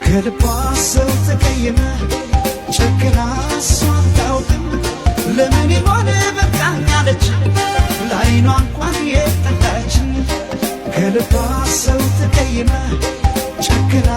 ከልቧ ሰው ተቀየመ ጨክና እሷ አታውቅም ለምን ይሆን በቃኝ አለች ለዓይኗ እንኳን የጠላችን ከልቧ ሰው ተቀየመ ጨክና